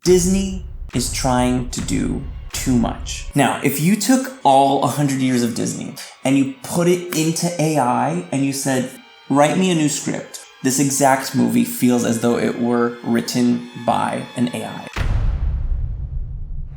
Disney is trying to do too much. Now, if you took all 100 years of Disney and you put it into AI and you said, write me a new script, this exact movie feels as though it were written by an AI.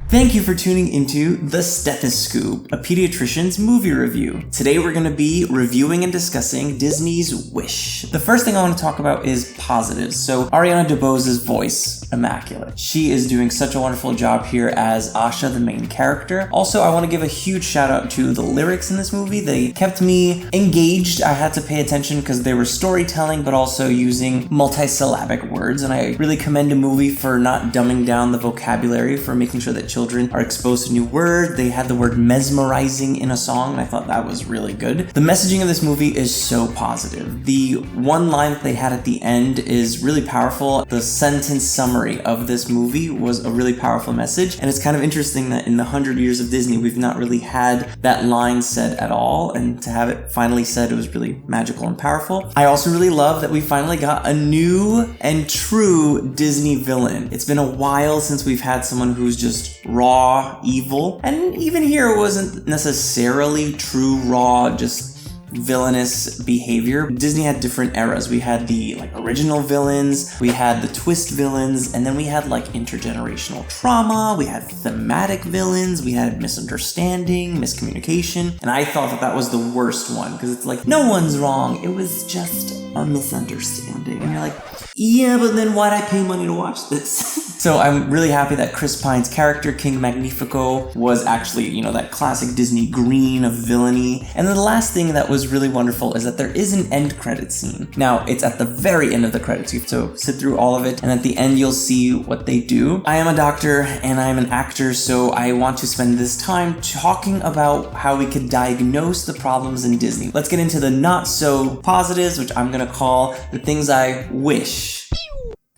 Thank you for tuning into The Stethoscope, a pediatrician's movie review. Today we're going to be reviewing and discussing Disney's Wish. The first thing I want to talk about is positives. So Ariana DeBose's voice, immaculate. She is doing such a wonderful job here as Asha, the main character. Also, I want to give a huge shout out to the lyrics in this movie. They kept me engaged. I had to pay attention because they were storytelling, but also using multisyllabic words. And I really commend a movie for not dumbing down the vocabulary, for making sure that children are exposed to new words. They had the word mesmerizing in a song, and I thought that was really good. The messaging of this movie is so positive. The one line that they had at the end is really powerful. The sentence summary of this movie was a really powerful message, and it's kind of interesting that in the 100 years of Disney, we've not really had that line said at all, and to have it finally said, it was really magical and powerful. I also really love that we finally got a new and true Disney villain. It's been a while since we've had someone who's just raw evil, and even here it wasn't necessarily true raw, just villainous behavior. Disney had different eras. We had the original villains, we had the twist villains, and then we had intergenerational trauma, we had thematic villains, we had misunderstanding, miscommunication, and I thought that was the worst one because it's no one's wrong, it was just a misunderstanding, and you're like, yeah, but then why'd I pay money to watch this? So I'm really happy that Chris Pine's character, King Magnifico, was actually, that classic Disney green of villainy. And then the last thing that was really wonderful is that there is an end credit scene. Now, it's at the very end of the credits. You have to sit through all of it, and at the end you'll see what they do. I am a doctor and I am an actor, so I want to spend this time talking about how we could diagnose the problems in Disney. Let's get into the not so positives, which I'm gonna call the things I wish.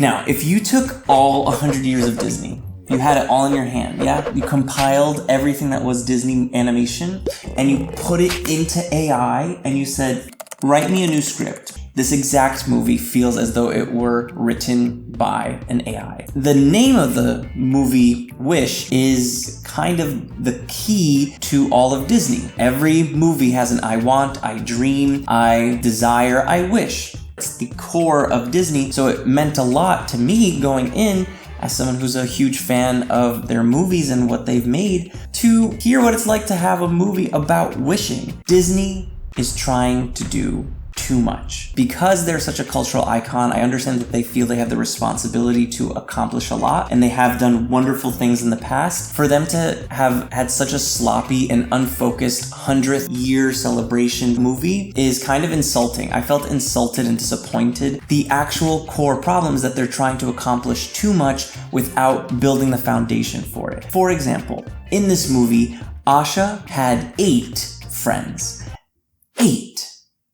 Now, if you took all 100 years of Disney, you had it all in your hand, yeah? You compiled everything that was Disney animation, and you put it into AI, and you said, write me a new script. This exact movie feels as though it were written by an AI. The name of the movie, Wish, is kind of the key to all of Disney. Every movie has an I want, I dream, I desire, I wish. It's the core of Disney, so it meant a lot to me going in as someone who's a huge fan of their movies and what they've made to hear what it's like to have a movie about wishing. Disney is trying to do too much. Because they're such a cultural icon, I understand that they feel they have the responsibility to accomplish a lot, and they have done wonderful things in the past. For them to have had such a sloppy and unfocused 100th year celebration movie is kind of insulting. I felt insulted and disappointed. The actual core problem is that they're trying to accomplish too much without building the foundation for it. For example, in this movie, Asha had 8 friends. 8.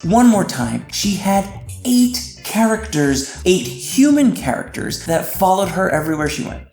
One more time, she had 8 characters, 8 human characters that followed her everywhere she went.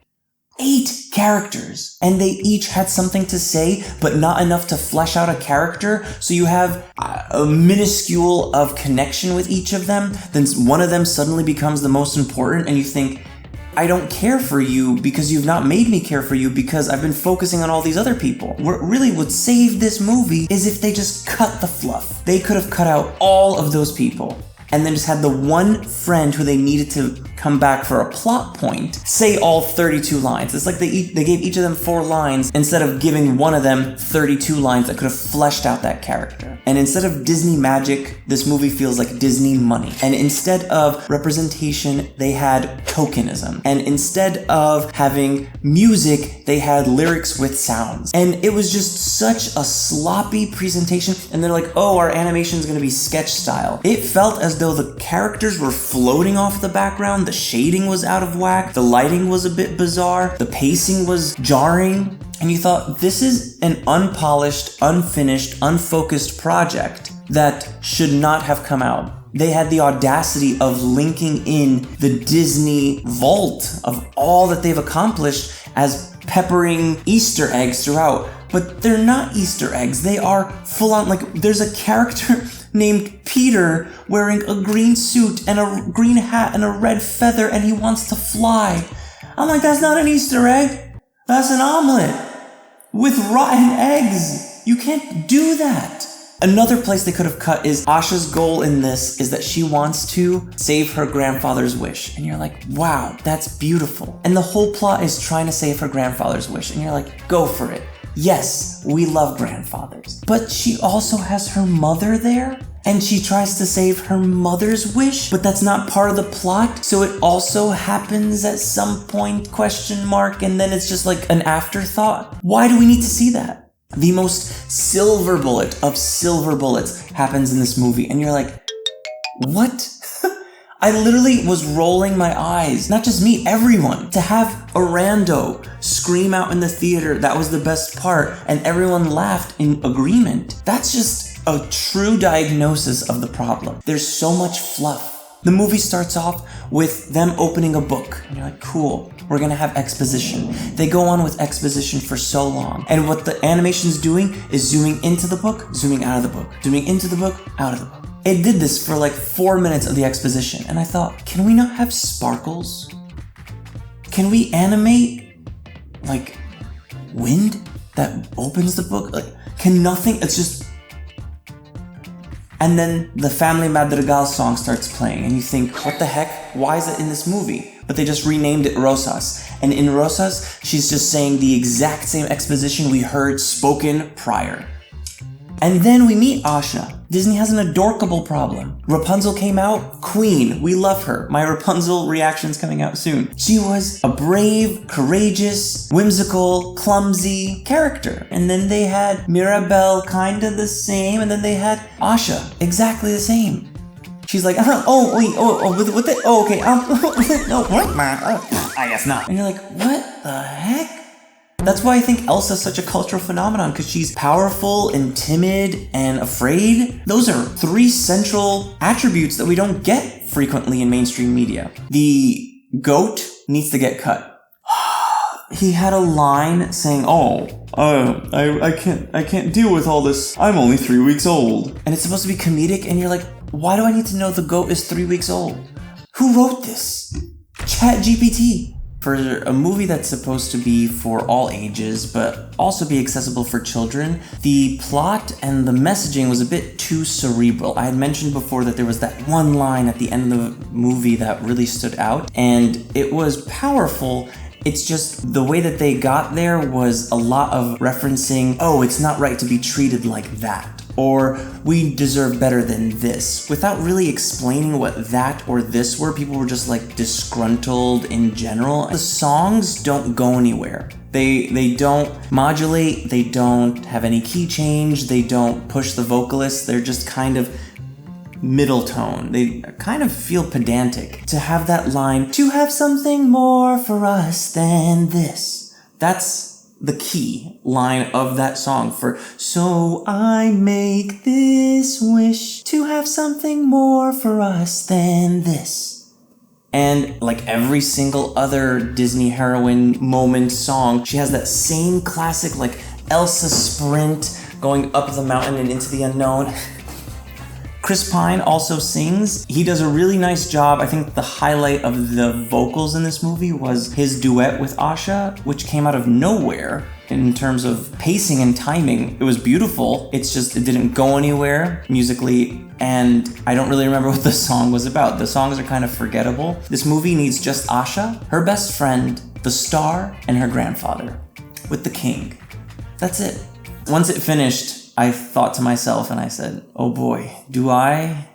8 characters. And they each had something to say, but not enough to flesh out a character. So you have a minuscule of connection with each of them. Then one of them suddenly becomes the most important, and you think, I don't care for you because you've not made me care for you because I've been focusing on all these other people. What really would save this movie is if they just cut the fluff. They could have cut out all of those people and then just had the one friend who they needed to come back for a plot point say all 32 lines. It's like they gave each of them 4 lines instead of giving one of them 32 lines that could have fleshed out that character. And instead of Disney magic, this movie feels like Disney money. And instead of representation, they had tokenism. And instead of having music, they had lyrics with sounds. And it was just such a sloppy presentation. And they're like, oh, our animation is going to be sketch style. It felt as though the characters were floating off the background. The shading was out of whack. The lighting was a bit bizarre. The pacing was jarring. And you thought, this is an unpolished, unfinished, unfocused project that should not have come out. They had the audacity of linking in the Disney vault of all that they've accomplished as peppering Easter eggs throughout. But they're not Easter eggs. They are full on, there's a character named Peter wearing a green suit and a green hat and a red feather, and he wants to fly. I'm like, that's not an Easter egg. That's an omelet with rotten eggs. You can't do that. Another place they could have cut is Asha's goal in this is that she wants to save her grandfather's wish. And you're like, wow, that's beautiful. And the whole plot is trying to save her grandfather's wish. And you're like, go for it. Yes, we love grandfathers. But she also has her mother there. And she tries to save her mother's wish, but that's not part of the plot. So it also happens at some point, ? And then it's just like an afterthought. Why do we need to see that? The most silver bullet of silver bullets happens in this movie. And you're like, what? I literally was rolling my eyes. Not just me, everyone. To have a rando scream out in the theater, that was the best part, and everyone laughed in agreement. That's just a true diagnosis of the problem. There's so much fluff. The movie starts off with them opening a book. And you're like, cool, we're gonna have exposition. They go on with exposition for so long. And what the animation's doing is zooming into the book, zooming out of the book, zooming into the book, out of the book. It did this for like 4 minutes of the exposition. And I thought, can we not have sparkles? Can we animate like wind that opens the book? Like, can nothing, it's just... And then the Family Madrigal song starts playing, and you think, what the heck? Why is it in this movie? But they just renamed it Rosas. And in Rosas, she's just saying the exact same exposition we heard spoken prior. And then we meet Asha. Disney has an adorkable problem. Rapunzel came out, queen. We love her. My Rapunzel reaction's coming out soon. She was a brave, courageous, whimsical, clumsy character. And then they had Mirabelle, kinda the same. And then they had Asha, exactly the same. She's like, okay, no, I guess not. And you're like, what the heck? That's why I think Elsa's such a cultural phenomenon, because she's powerful and timid and afraid. Those are 3 central attributes that we don't get frequently in mainstream media. The goat needs to get cut. He had a line saying, I can't deal with all this. I'm only 3 weeks old. And it's supposed to be comedic, and you're like, why do I need to know the goat is 3 weeks old? Who wrote this? ChatGPT. For a movie that's supposed to be for all ages, but also be accessible for children, the plot and the messaging was a bit too cerebral. I had mentioned before that there was that one line at the end of the movie that really stood out, and it was powerful. It's just the way that they got there was a lot of referencing, oh, it's not right to be treated like that. Or we deserve better than this, without really explaining what that or this were. People were just like disgruntled in general. The songs don't go anywhere. They don't modulate, they don't have any key change, they don't push the vocalists, they're just kind of middle tone. They kind of feel pedantic. To have that line, to have something more for us than this, that's the key line of that song for so I make this wish to have something more for us than this. And like every single other Disney heroine moment song, she has that same classic like Elsa sprint going up the mountain and into the unknown. Chris Pine also sings. He does a really nice job. I think the highlight of the vocals in this movie was his duet with Asha, which came out of nowhere in terms of pacing and timing. It was beautiful. It's just, it didn't go anywhere musically, and I don't really remember what the song was about. The songs are kind of forgettable. This movie needs just Asha, her best friend, the star, and her grandfather, with the king. That's it. Once it finished, I thought to myself and I said, oh boy, do I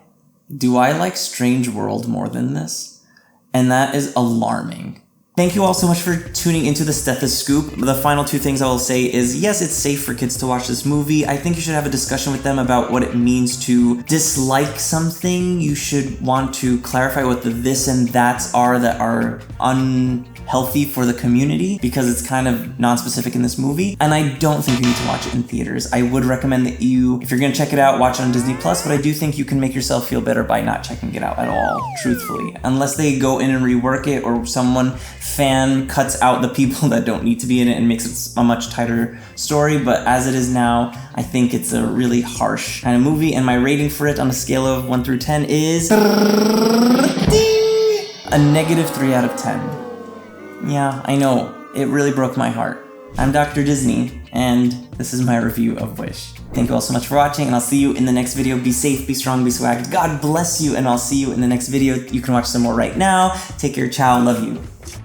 like Strange World more than this? And that is alarming. Thank you all so much for tuning into the Stethoscope. The final 2 things I will say is, yes, it's safe for kids to watch this movie. I think you should have a discussion with them about what it means to dislike something. You should want to clarify what the this and that's are that are unhealthy for the community, because it's kind of non-specific in this movie. And I don't think you need to watch it in theaters. I would recommend that you, if you're gonna check it out, watch it on Disney+, but I do think you can make yourself feel better by not checking it out at all, truthfully. Unless they go in and rework it, or someone fan cuts out the people that don't need to be in it and makes it a much tighter story. But as it is now, I think it's a really harsh kind of movie, and my rating for it on a scale of 1 through 10 is a -3 out of 10. Yeah, I know. It really broke my heart. I'm Dr. Disney, and this is my review of Wish. Thank you all so much for watching, and I'll see you in the next video. Be safe, be strong, be swagged. God bless you, and I'll see you in the next video. You can watch some more right now. Take care, ciao, love you.